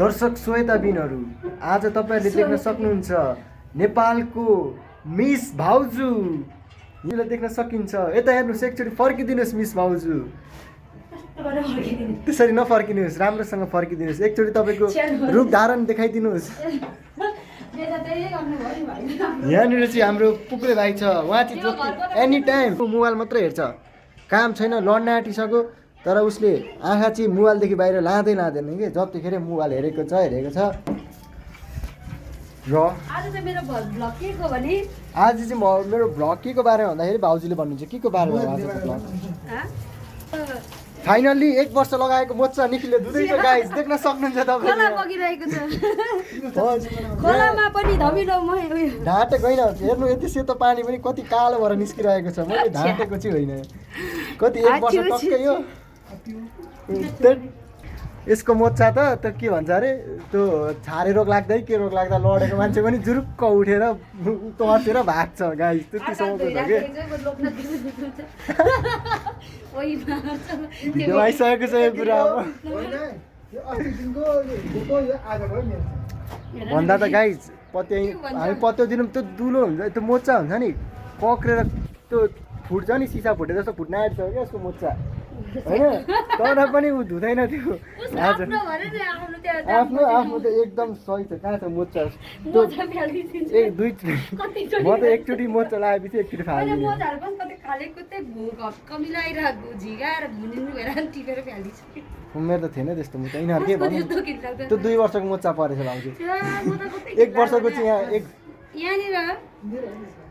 दर्शक श्वेताबिनहरू आज तपाईहरुले देख्न सक्नुहुन्छ नेपालको मिस भाउजू यिनलाई देख्न सकिन्छ। यता हेर्नुस् एकचोटी फर्किदिनुस् मिस भाउजू। त्यसरी नफर्किनुस्, राम्रोसँग फर्किदिनुस्। एकचोटी तपाईको रूप धारण देखाइदिनुस्। यहाँनिर चाहिँ हाम्रो पुक्रे भाइ छ। उहाँ चाहिँ एनी टाइम मोबाइल मात्रै हेर्छ, काम छैन, लड्न आँटिसक्यो। तर उसले आँखा चाहिँ मोबाइलदेखि बाहिर लाँदैन कि जतिखेर मोबाइल हेरेको छ। र आज चाहिँ मेरो भ्लग के को भने आज चाहिँ मेरो भ्लग के को बारेमा भन्दाखेरि भाउजूले भन्नुहुन्छ के को बारेमा आजको भ्लग। फाइनल्ली 1 वर्ष लगाएको मोचा निखिलले दुधैछ गाइस, देख्न सक्नुहुन्छ तपाईले। खोला बगिरहेको छ। खोलामा पनि धमिलो ढाँटेको होइन, हेर्नु यति सेतो पानी पनि कति कालो भएर निस्किरहेको छ। मैले ढाँटेको चाहिँ होइन, कति 1 वर्ष टक्कै हो। यसको मोचा त के भन्छ अरे, त्यो छारे रोग लाग्दा के रोग लाग्दा लडेको मान्छे पनि जुरुक्क उठेर तर्सेर भाग्छ गाइस। त्यतिसम्मको छ के भिडियो आइसकेको छ यो कुरा। अब भन्दा त गाइस हामी पत्याउँदिनौँ, त्यो दुलो हुन्छ, त्यो मोचा हुन्छ नि पक्रेर त्यो फुट्छ नि, सिसा फुटे जस्तो फुट्न आँटिसक्यो क्या यसको मोचा होइन। तर पनि ऊ धुँदैन थियो। आफ्नो त एकदम सही छ। कहाँ छ मोचा? म त एकचोटि मोचा लगाएपछि एकचोटि फाल्दिनँ। मेरो त थिएन त्यस्तो मोचा। यिनीहरू के भन्नु, त्यो 2 वर्षको मोचा परेछ भाउजू। 1 वर्षको चाहिँ यहाँ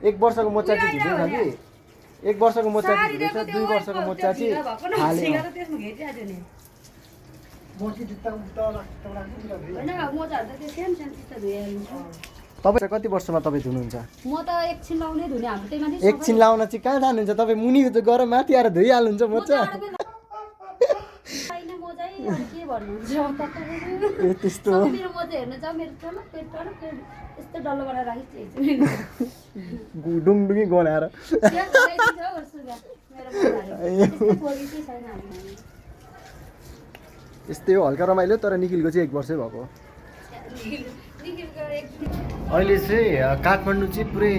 1 वर्षको मोचा चाहिँ झुक्दैछ कि 1 वर्षको मोचा चाहिँ झुक्दैछ, 2 वर्षको मोचा चाहिँ हाल्यो। तपाईँ कति वर्षमा तपाईँ धुनुहुन्छ? म त एकछिन लाउने धुने। हाम्रो त्यही माथि एकछिन लाउन चाहिँ कहाँ जानुहुन्छ तपाईँ? मुनि गएर माथि आएर धुइहाल्नुहुन्छ मोचा। के भन्नुहुन्छ ए त्यस्तो हो। मेरो मोजा हेर्न जाऊ, मेरो टलक पेट यस्तो डल्लो बनाएर राखिदिन्छु डुङडुङी गनाएर। यस्तै हो, हल्का रमाइलो। तर निखिलको चाहिँ 1 वर्षै भएको। अहिले चाहिँ काठमाडौँ चाहिँ पुरै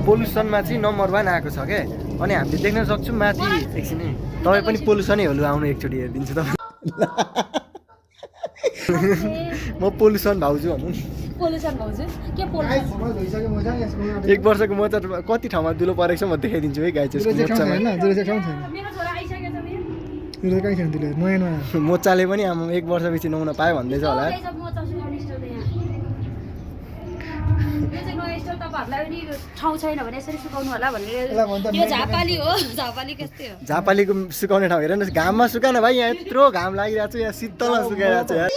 पोल्युसनमा चाहिँ नम्बर 1 आएको छ क्या। अनि हामीले देख्न सक्छौँ माथि। एकछिन तपाईँ पनि पोल्युसनै हेर्नु आउनु, एकचोटि हेरिदिन्छु तपाईँ। म पोल्युसन भाउजू भन्नु। 1 वर्षको मोचा कति ठाउँमा दुलो परेको छ म देखाइदिन्छु है गाइस। मोचाले पनि आमा 1 वर्षपछि नुहाउन पायो भन्दैछ होला। झापालीको सुकाउने ठाउँ हेर्नुहोस्, घाममा सुकाएन भाइ। यहाँ यत्रो घाम लागिरहेको छ, यहाँ शीतलमा सुकाइरहेको छ यार।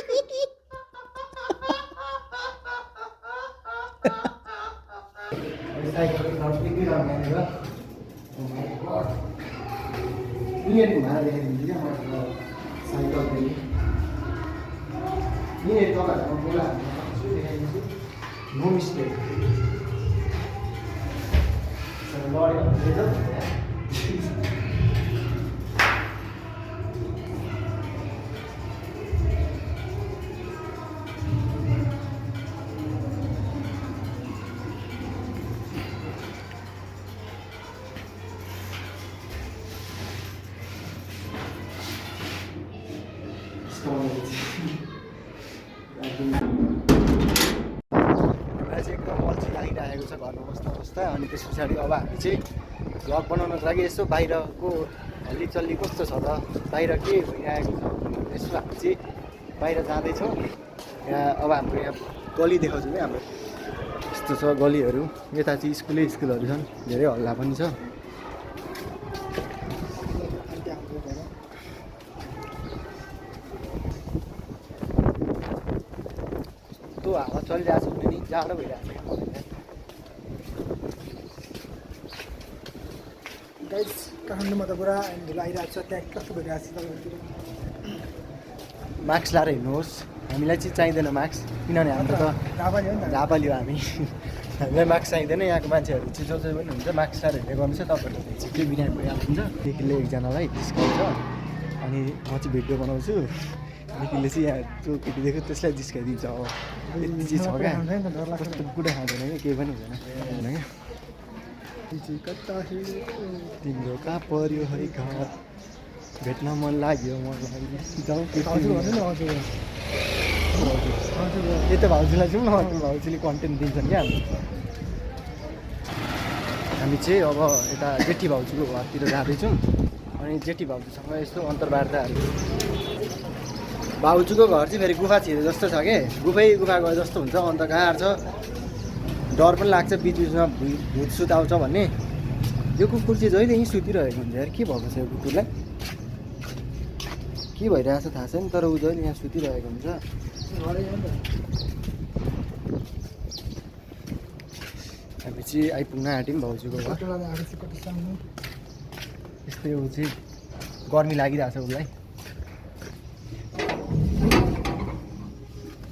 No mistake. एकदम अल्छी लागिरहेको छ घरमा बस्दा। अनि त्यस पछाडि अब हामी चाहिँ भ्लग बनाउनको लागि यसो बाहिरको हल्लीचल्ली कस्तो छ त, बाहिर के भइरहेको छ, यसो हामी चाहिँ बाहिर जाँदैछौँ। यहाँ अब हाम्रो यहाँ गली देखाउँछु कि हाम्रो यस्तो छ गलीहरू। यता चाहिँ स्कुलहरू छन्, धेरै हल्ला पनि छ। त्यो हावा चलिरहेको छ नि, जाडो भइरहेको छ गाइस। काठमाडौँमा त पुरा धुलो आइरहेको छ, त्यहाँ कस्तो भइरहेको छ तपाईँहरूतिर? मास्क लाएर हिँड्नुहोस्। हामीलाई चाहिँ चाहिँदैन मास्क, किनभने हाम्रो त झापाली हो हामी। हामीलाई मास्क चाहिँदैन। यहाँको मान्छेहरू चाहिँ जो पनि हुन्छ मास्क लाएर हिँड्ने गर्नु छ। तपाईँहरूले चाहिँ के बिना भइहाल्नुहुन्छ। निखिलले एकजनालाई डिस्काउन्ट छ। अनि म चाहिँ भिडियो बनाउँछु, निखिलले चाहिँ यहाँ जो केटी देख्यो त्यसलाई जिस्काइदिन्छ अब यति चाहिँ छ क्या कस्तो कुरै खाँदैन क्या केही पनि हुँदैन होइन क्या तिम्रो कहाँ पर्यो है घर भेट्न मन लाग्यो मलाई जाउँ यही त भाउजूलाई जाउँ न भाउजूले कन्टेन्ट दिन्छन् क्या हामी चाहिँ अब यता जेठी भाउजूको घरतिर जाँदैछौँ अनि जेठी भाउजूसँग यसो अन्तर्वार्ताहरू भाउजूको घर चाहिँ फेरि गुफा छिरे जस्तो छ कि गुफा गए जस्तो हुन्छ अन्त गाह्रो छ डर पनि लाग्छ बिच बिचमा भुत सुत आउँछ भन्ने यो कुकुर चाहिँ जहिले यहीँ सुतिरहेको हुन्छ यार के भएको छ यो कुकुरलाई के भइरहेछ थाहा छैन तर ऊ जहिले यहाँ सुतिरहेको हुन्छ हामी चाहिँ आइपुग्न आँट्यौँ भाउजूको घर यस्तै ऊ चाहिँ गर्मी लागिरहेछ उसलाई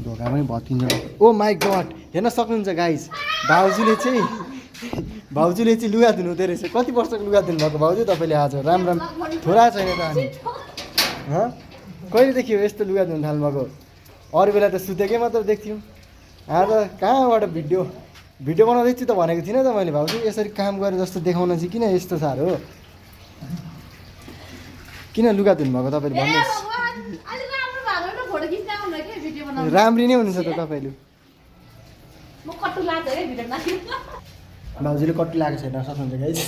ढोका पनि भत्किन्छ ओ माई गड हेर्न सक्नुहुन्छ गाइस भाउजूले चाहिँ लुगा धुनु हुँदो रहेछ कति वर्षको लुगा धुनु भएको भाउजू तपाईँले आज राम्रो थोरा छैन त अनि कहिलेदेखि हो यस्तो लुगा धुनु थाल्नुभएको अरू बेला त सुतेकै मात्र देख्थ्यौँ आज कहाँबाट भिडियो बनाउँदै छु त भनेको थिइनँ त मैले भाउजू यसरी काम गरेँ जस्तो देखाउन चाहिँ किन यस्तो साह्रो हो किन लुगा धुनुभएको तपाईँले भन्नुहोस् राम्री नै हुनुहुन्छ त तपाईँले भाउजूले कट्टु लागेको छैन सक्नुहुन्छ गाइस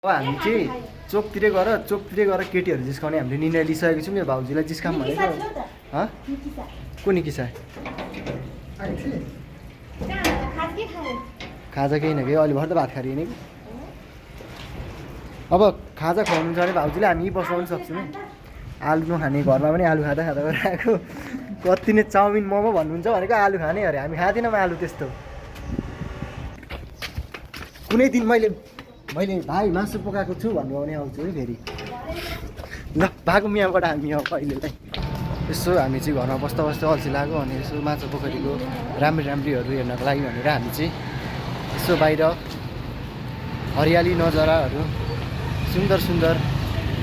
अब हामी चाहिँ चोकतिरै गएर केटीहरू जिस्काउने हामीले निर्णय लिइसकेको छौँ यो भाउजूलाई जिस्काम भनेको को निकिसा खाजा केही न केही अहिले भर त भात खारिएन कि अब खाजा खुवाउनु छ भने भाउजूले हामी बसाउनु सक्छौँ नि आलु नखाने घरमा पनि आलु खाँदा आएको कति नै चाउमिन मोमो भन्नुहुन्छ भनेको आलु खाने अरे हामी खाँदैनौँ आलु त्यस्तो कुनै दिन मैले भाइ मासु पकाएको छु भन्नु भने आउँछु है फेरि ल भागौँ यहाँबाट हामी अब कहिलेलाई यसो हामी चाहिँ घरमा बस्दा अल्छी लाग्यो अनि यसो माछा पोखरीको राम्रीहरू हेर्नको लागि भनेर हामी चाहिँ यसो बाहिर हरियाली नजाराहरू सुन्दर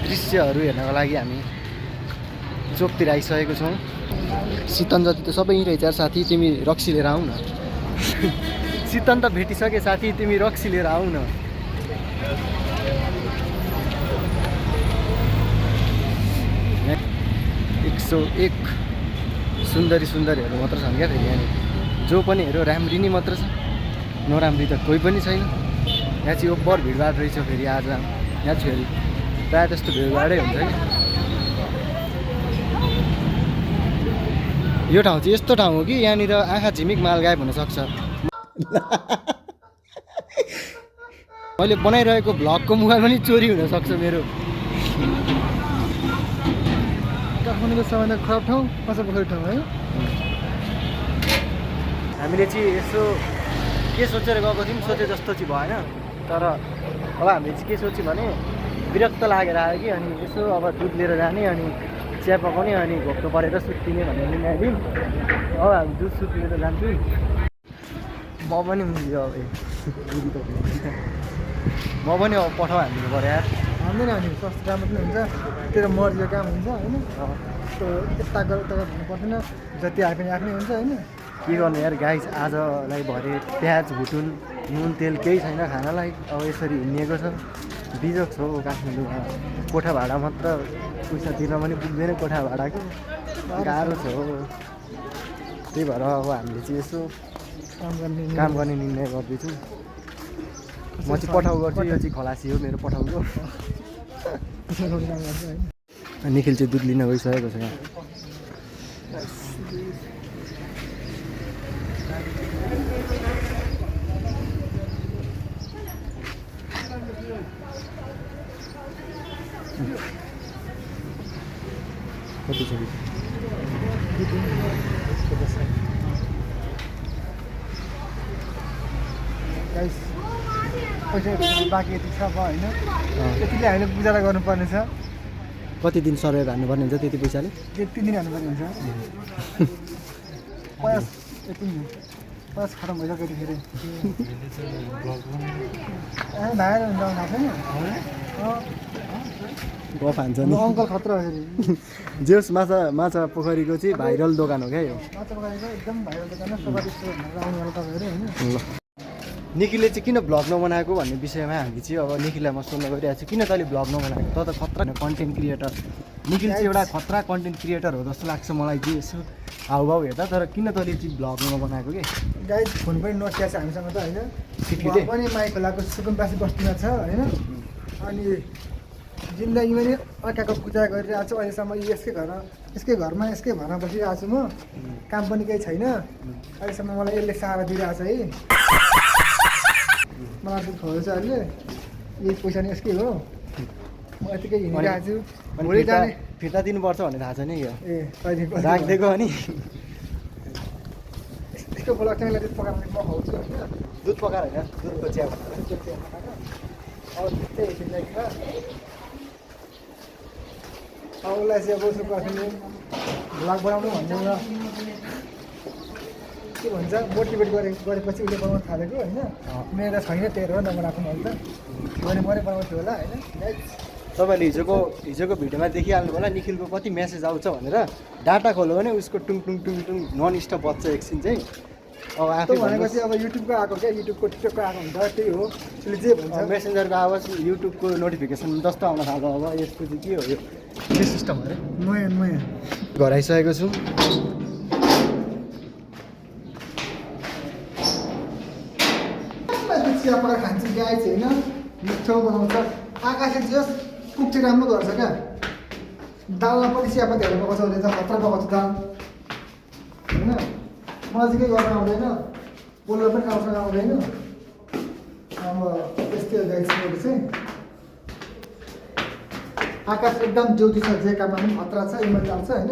दृश्यहरू हेर्नको लागि हामी चोकतिर आइसकेको छौँ शीतन जति त सबै यहीँ रहेछ साथी तिमी रक्सी लिएर आऊ न शीतन त भेटिसके साथी तिमी रक्सी लिएर आऊ न 101 सुन्दरीहरू मात्र छन् क्या फेरि यहाँनिर जो पनि हेऱ्यो राम्री नै मात्र छ नराम्री त कोही पनि छैन यहाँ चाहिँ ओभर भिडभाड रहेछ फेरि आज यहाँ चाहिँ फेरि प्रायः त्यस्तो भिडभाडै हुन्छ कि यो ठाउँ चाहिँ यस्तो ठाउँ हो कि यहाँनिर आँखा झिमिक माल गायब हुनसक्छ मैले बनाइरहेको भ्लगको मोबाइल पनि चोरी हुनसक्छ मेरो काठमाडौँको सबैभन्दा खराब ठाउँ माछा पोखरी ठाउँ है हामीले चाहिँ यसो के सोचेर गएको थियौँ सोचे जस्तो चाहिँ भएन तर अब हामीले चाहिँ के सोच्यौँ भने विरक्त लागेर आयो कि अनि यसो अब दुध लिएर जाने अनि चिया पकाउने अनि घोप्टो परेर सुत्तिने भन्ने निर्णय लियौँ अब हामी दुध सुध लिएर जान्छौँ म पनि मुझ्यो अब म पनि अब पठाउ हालिदिनु पऱ्यो यार हाल्दैन नि सस्तो राम्रो पनि हुन्छ त्यो मर्जिको काम हुन्छ होइन त्यो यता गर उता भन्नु पर्दैन जति आए पनि आफ्नै हुन्छ होइन के गर्नु यार गाइस आजलाई भरे प्याज भुटुन नुन तेल केही छैन खानालाई अब यसरी हिँडिएको छ बिजोग छ काठमाडौँमा कोठा भाडा मात्र पैसा तिर्न पनि पुग्दैन कोठा भाडाको गाह्रो छ हो त्यही भएर अब हामीले चाहिँ यसो काम गर्ने निर्णय गर्दैछौँ म चाहिँ पठाउ गर्छु यो चाहिँ खलासी हो मेरो पठाउको निखिल चाहिँ दुध लिन गइसकेको छ यहाँ कति छ पैसा बाँकी यति छ अब होइन त्यतिले हामीले गुजारा गर्नुपर्ने छ कति दिन सर्वाइभ हान्नुपर्ने हुन्छ त्यति पैसाले 3 दिन हान्नुपर्ने हुन्छ पैसा खतम भइसक्यो त्यतिखेर भाइहरू हुन्छ गफ हान्छ म नि अङ्कल खतरा फेरि जेस माछा पोखरीको चाहिँ भाइरल दोकान हो क्या यो माछा पकाएको एकदम भाइरल दोकान सोफा स्टोर भनेर आउनु होला तपाईँहरू होइन ल निखिलले चाहिँ किन भ्लग नबनाएको भन्ने विषयमा हामी चाहिँ अब निखिललाई म सोध्न गइरहेको छु किन तैँले भ्लग नबनाएको त खतरा कन्टेन्ट क्रिएटर निखिल चाहिँ एउटा खतरा कन्टेन्ट क्रिएटर हो जस्तो लाग्छ मलाई चाहिँ यसो हाउभाउ हेर्दा तर किन तैँले चाहिँ भ्लग नबनाएको कि गाइड फोन पनि नोकिया छ हामीसँग त होइन ठिकै पनि माई खोलाको सुकुम्बासी बस्तीमा छ होइन अनि जिन्दगीमा नि अर्काको पूजा गरिरहेको छु अहिलेसम्म यसकै घरमा यसकै भरमा बसिरहेको छु म काम पनि केही छैन अहिलेसम्म मलाई यसले सहारा दिइरहेको छ है मलाई दुध खुवाउँछ अहिले यही पैसा नि यसकै हो म यतिकै हिँडिरहेको छु अनि भोलि जाने फिर्ता दिनुपर्छ भन्ने थाहा छैन यो ए कहिले राखिदिएको अनि यस्तो बोलाउँछ दुध पकाएर म खुवाउँछु होइन दुध पकाएर होइन दुधको चिया भनेर अब त्यस्तै जिन्दगीमा अब उसलाई चाहिँ अब उसको गर्छौँ भ्लग बनाउनु भन्नु र के भन्छ मोटिभेट गरेपछि उसले बनाउनु थालेको होइन मेरो त छैन तेरो हो नबनाएको मैले त मैले बनाउँछु होला होइन तपाईँले हिजोको भिडियोमा देखिहाल्नु होला निखिलको कति मेसेज आउँछ भनेर डाटा खोल्यो भने उसको टुङ टुङ टुङ टुङ नन स्टप बज्छ एकछिन चाहिँ अब आफै भनेपछि अब युट्युबको आएको क्या युट्युबको टिकटकको आएको हुन्छ त्यही हो उसले जे भन्छ मेसेन्जरको आवाज युट्युबको नोटिफिकेसन जस्तो आउन थाल्यो अब यसको चाहिँ के हो यो के सिस्टम अरे नयाँ घर आइसकेको छु चिया पकाएर खान्छ गाई चाहिँ होइन मिठो बनाउँछ आकाशले जस कुक चाहिँ राम्रो गर्छ क्या दालमा पनि चियापत्तीहरू पकाउँछ उसले त खतरा पकाउँछ दाल होइन मलाई चाहिँ केही गर्न आउँदैन बोल्न पनि आउँछ आउँदैन अब त्यस्तै हो गाई चाहिँ चाहिँ आकाश एकदम ज्योति छ जे काममा पनि खतरा छ इमान्दार छ होइन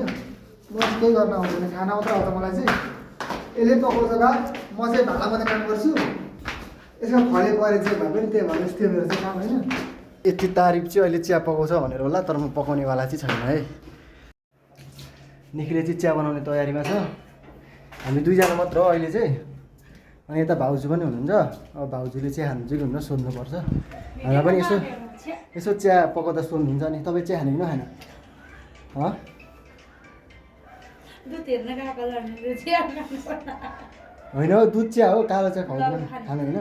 मलाई चाहिँ केही गर्न आउँदैन खाना मात्र आउँछ मलाई चाहिँ यसले पकाउँछ भात म चाहिँ भाँडा मात्रै काम गर्छु यसमा खले परे चाहिँ भए पनि त्यही भएर यस्तै मेरो चाहिँ काम होइन यति तारिफ चाहिँ अहिले चिया पकाउँछ भनेर होला तर म पकाउनेवाला चाहिँ छैन है निखिलले चाहिँ चिया बनाउने तयारीमा छ हामी दुईजना मात्र हो अहिले चाहिँ अनि यता भाउजू पनि हुनुहुन्छ अब भाउजूले चिया खानुहुन्छ कि हुन्न सोध्नुपर्छ हामीलाई पनि यसो चिया पकाउँदा सोध्नुहुन्छ नि तपाईँ चिया खाने कि नखाने होइन हौ दुध चिया हो कालो चिया खुवाउँदैन खाने होइन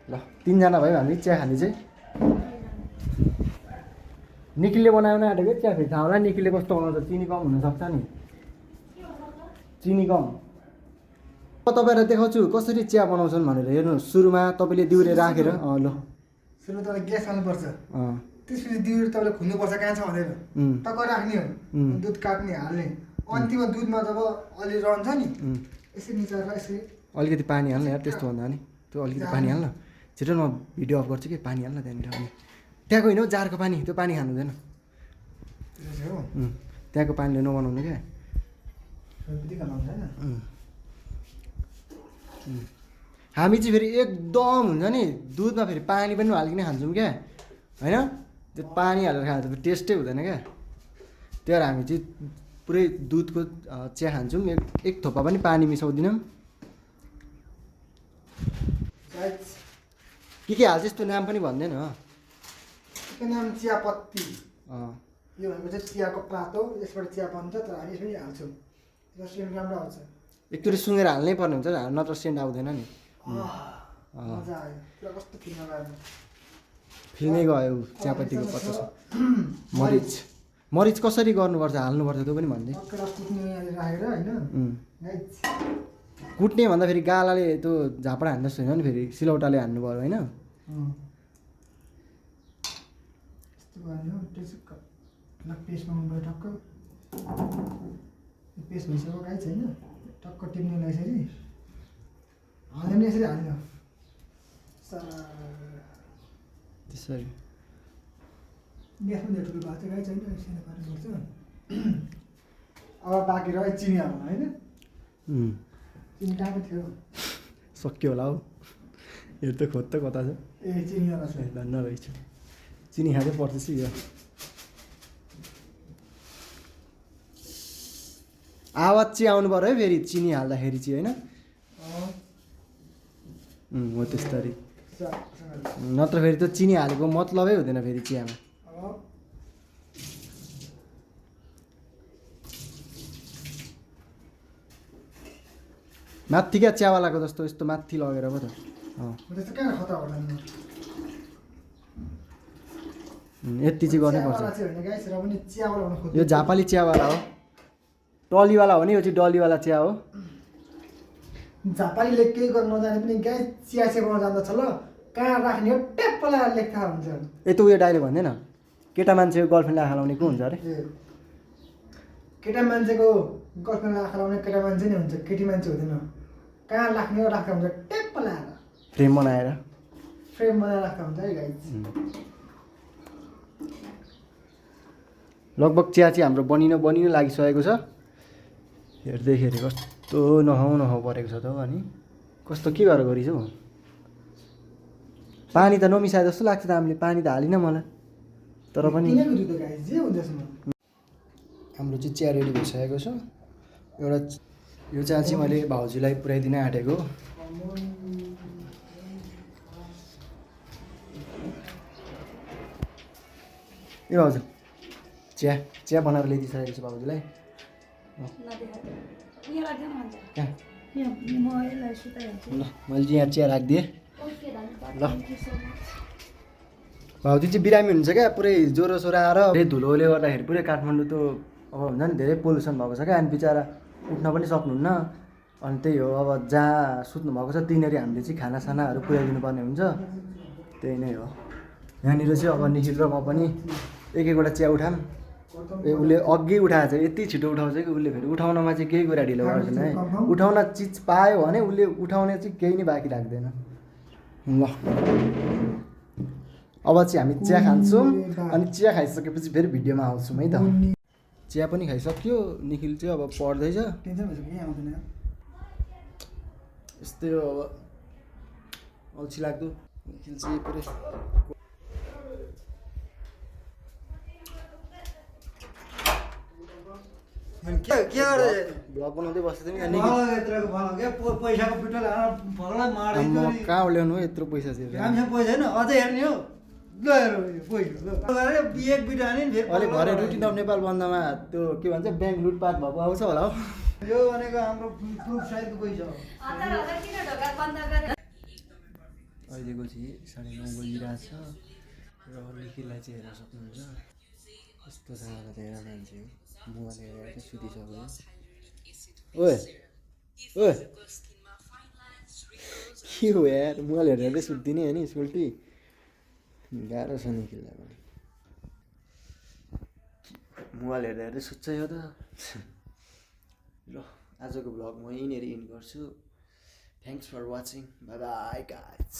ल तिनजना भयो हामी चिया खाने चाहिँ निखिलले बनाउन आँटेको चिया फेरि थाहा होला निखिलले कस्तो बनाउँछ चिनी कम हुनसक्छ नि चिनी कम तपाईँलाई देखाउँछु कसरी चिया बनाउँछन् भनेर हेर्नु सुरुमा तपाईँले दिउरे राखेर ल सुरुमा तपाईँले ग्यास हाल्नुपर्छ त्यसपछि दिउरे तपाईँले खुल्नुपर्छ कहाँ छ भनेर टक्क राख्ने हो दुध काट्ने हाल्ने अन्तिममा दुधमा जब अलि रहन्छ नि यसरी निचारेर यसरी अलिकति पानी हाल्न यार त्यस्तो भन्दा नि त्यो अलिकति पानी हाल्न छिटो म भिडियो अफ गर्छु कि पानी हाल्न त्यहाँनिर अनि त्यहाँको होइन हौ जारको पानी त्यो पानी खानु हुँदैन त्यहाँको पानीले नबनाउनु क्या हामी चाहिँ फेरि एकदम हुन्छ नि दुधमा फेरि पानी पनि हालिकन खान्छौँ क्या होइन त्यो पानी हालेर खाँदा त टेस्टै हुँदैन क्या त्यही भएर हामी चाहिँ पुरै दुधको चिया खान्छौँ एक थोपा पनि पानी मिसाउँदैनौँ के हाल्छ यस्तो नाम पनि भन्दैन यसको नाम चियापत्ती यो भनेको चाहिँ चियाको पात हो यसबाट चिया बन्छ तर हामी यसमै हाल्छौँ रेस्टुरेन्ट राम्रो आउँछ एकचोटि सुँगेर हाल्नै पर्ने हुन्छ नत्र सेन्ट आउँदैन नि मजा आयो पुरा कस्तो फिल्म गयो फिल्मै गयो चियापत्तीको पत्ता मरिच कसरी गर्नुपर्छ हाल्नुपर्छ त्यो पनि भन्दै राखेर होइन कुट्ने भन्दा फेरि गालाले त्यो झापडा हान्दा छैन नि फेरि सिलौटाले हान्नु पऱ्यो होइन पेस्ट बनाउनु पऱ्यो टक्क पेस्ट भइसक्यो काहीँ छैन टक्क टिप्नेलाई यसरी हाल्यो नि यसरी हाल्यो त्यसरी ग्यासमा धेरै भएको चाहिँ काहीँ छैन यसरी पार्नुपर्छ अब बाँकी रह्यो चिनी हाल्नु होइन चिनी कहाँ थियो सक्यो होला हौ हेर त खोज त कता छ ए चिनी हाल्नु छ धन्न रहेछ चिनी खाँदै पर्छ यो आवाज चाहिँ आउनु पऱ्यो है फेरि चिनी हाल्दाखेरि चाहिँ होइन हो त्यस्तरी नत्र फेरि त चिनी हालेको मतलबै हुँदैन फेरि चियामा माथि क्या चियावालाको जस्तो यस्तो माथि लगेर पो त त्यस्तो कहाँ खतरा होला नि यति चाहिँ गर्नै पर्छ चियावाला चाहिँ होइन गाइस र पनि चियावाला हुन खोज्छ यो झापाली चियावाला हो टलीवाला हो नि यो चाहिँ डलीवाला चिया हो झापालीले केही गर्न नजाने पनि गाइस चिया सेवाउन जान्दछ ल कहाँ राख्ने हो ट्याप्प लगाएर लेख्था हुन्छ यता उयो डाइलेक्ट भन्दैन केटा मान्छेको गर्लफ्रेन्डलाई आँखा लाउने को हुन्छ अरे ए केटा मान्छेको गर्लफ्रेन्डलाई आँखा लाउने केटा मान्छे नै हुन्छ केटी मान्छे हुँदैन कहाँ राख्ने हो राख्दा हुन्छ ट्याप्प लगाएर फ्रेम बनाएर फ्रेम बनाएर राख्दा हुन्छ है गाइस लगभग चिया चाहिँ हाम्रो बनिन लागिसकेको छ हेर्दैखेरि कस्तो नखाउ परेको छ त हौ अनि कस्तो के गरेर गरिस् हौ पानी त नमिसाए जस्तो लाग्छ त हामीले पानी त हालिन मलाई तर पनि किनेको जुत्तो गाइस जे हुन्छ यसमा हाम्रो चाहिँ चिया रेडी भइसकेको छ एउटा यो चिया चाहिँ मैले भाउजूलाई पुऱ्याइदिन आँटेको ए हजुर चिया बनाएर ल्याइदिइसकेको छु भाउजूलाई कहाँ ल मैले चाहिँ यहाँ चिया राखिदिएँ ल भाउजू चाहिँ बिरामी हुनुहुन्छ क्या पुरै ज्वरो सोरो आएर फेरि धुलोले गर्दाखेरि पुरै काठमाडौँ त अब हुन्छ नि धेरै पोल्युसन भएको छ क्या अनि बिचरा उठ्न पनि सक्नुहुन्न अनि त्यही हो अब जहाँ सुत्नु भएको छ त्यहीँनिर हामीले चाहिँ खानासानाहरू पुर्याइदिनु पर्ने हुन्छ त्यही नै हो यहाँनिर चाहिँ अब निखिल र म पनि एक एकवटा चिया उठाम ए उसले अघि उठाएको छ यति छिटो उठाउँछ कि उसले फेरि उठाउनमा चाहिँ केही कुरा ढिलो गर्दैन है उठाउन चिज पायो भने उसले उठाउने चाहिँ केही नै बाँकी राख्दैन ल अब चाहिँ हामी चिया खान्छौँ अनि चिया खाइसकेपछि फेरि भिडियोमा आउँछौँ है त चिया पनि खाइसक्यो निखिल चाहिँ अब पढ्दैछ टेन्सन भइसक्यो कि आउँदैन यस्तै हो अब अल्छी लाग्दो निखिल चाहिँ पुरै के गर्दै भ्लग बनाउँदै बसेको थियो नि पैसाको पिटो लगाएर म कहाँ ल्याउनु यत्रो पैसा चाहिँ हामीसँग पैसा छैन अझै हेर्ने हो ल एक बिटा हाने नि अहिले भरे रुटिन अफ नेपाल बन्दमा त्यो के भन्छ ब्याङ्क लुटपाट भएको आउँछ होला हौ यो भनेको हाम्रो प्रुफ साइडको पैसा हो अहिलेको चाहिँ 9:30 बजिरहेछ र निखिललाई चाहिँ हेर्न सक्नुहुन्छ कस्तो सँगले हेर मान्छे हो मुहाले हेरेर सुतिसक्यो ओए ओए के हो यार मुहाल हेरेर सुत्दिने होइन स्कुल्टी गाह्रो छ निखिललाई पनि मुहाल हेरेर सुत्छ यो त ल आजको भ्लग म यहीँनिर इन्ड गर्छु thanks for watching bye bye guys